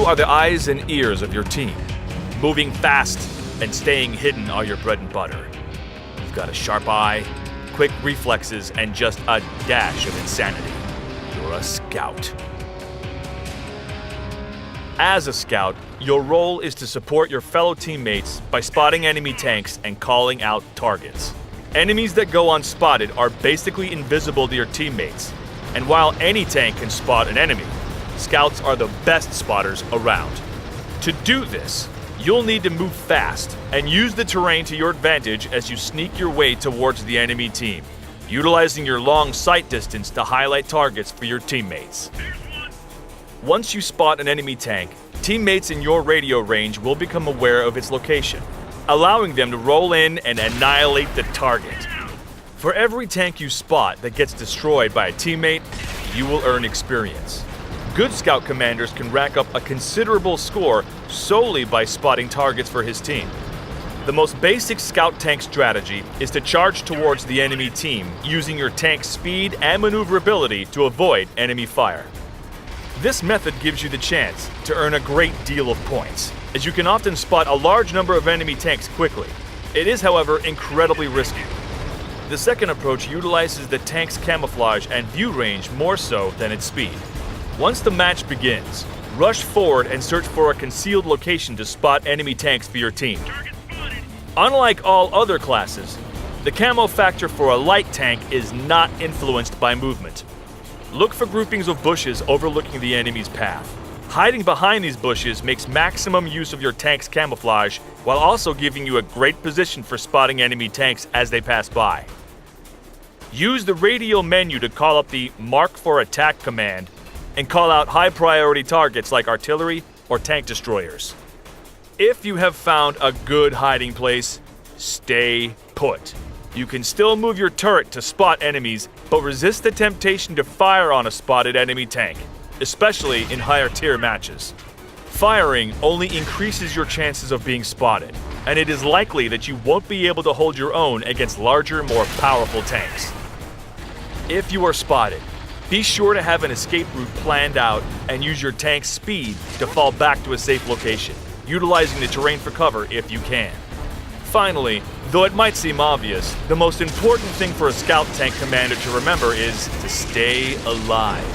You are the eyes and ears of your team. Moving fast and staying hidden are your bread and butter. You've got a sharp eye, quick reflexes, and just a dash of insanity. You're a scout. As a scout, your role is to support your fellow teammates by spotting enemy tanks and calling out targets. Enemies that go unspotted are basically invisible to your teammates, and while any tank can spot an enemy, scouts are the best spotters around. To do this, you'll need to move fast and use the terrain to your advantage as you sneak your way towards the enemy team, utilizing your long sight distance to highlight targets for your teammates. Once you spot an enemy tank, teammates in your radio range will become aware of its location, allowing them to roll in and annihilate the target. For every tank you spot that gets destroyed by a teammate, you will earn experience. Good scout commanders can rack up a considerable score solely by spotting targets for his team. The most basic scout tank strategy is to charge towards the enemy team using your tank's speed and maneuverability to avoid enemy fire. This method gives you the chance to earn a great deal of points, as you can often spot a large number of enemy tanks quickly. It is, however, incredibly risky. The second approach utilizes the tank's camouflage and view range more so than its speed. Once the match begins, rush forward and search for a concealed location to spot enemy tanks for your team. Unlike all other classes, the camo factor for a light tank is not influenced by movement. Look for groupings of bushes overlooking the enemy's path. Hiding behind these bushes makes maximum use of your tank's camouflage while also giving you a great position for spotting enemy tanks as they pass by. Use the radio menu to call up the Mark for Attack command and call out high priority targets like artillery or tank destroyers. If you have found a good hiding place, stay put. You can still move your turret to spot enemies, but resist the temptation to fire on a spotted enemy tank, especially in higher tier matches. Firing only increases your chances of being spotted, and it is likely that you won't be able to hold your own against larger, more powerful tanks. If you are spotted, be sure to have an escape route planned out and use your tank's speed to fall back to a safe location, utilizing the terrain for cover if you can. Finally, though it might seem obvious, the most important thing for a scout tank commander to remember is to stay alive.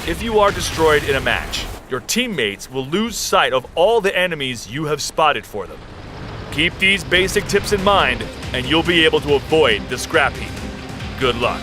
If you are destroyed in a match, your teammates will lose sight of all the enemies you have spotted for them. Keep these basic tips in mind, and you'll be able to avoid the scrap heap. Good luck.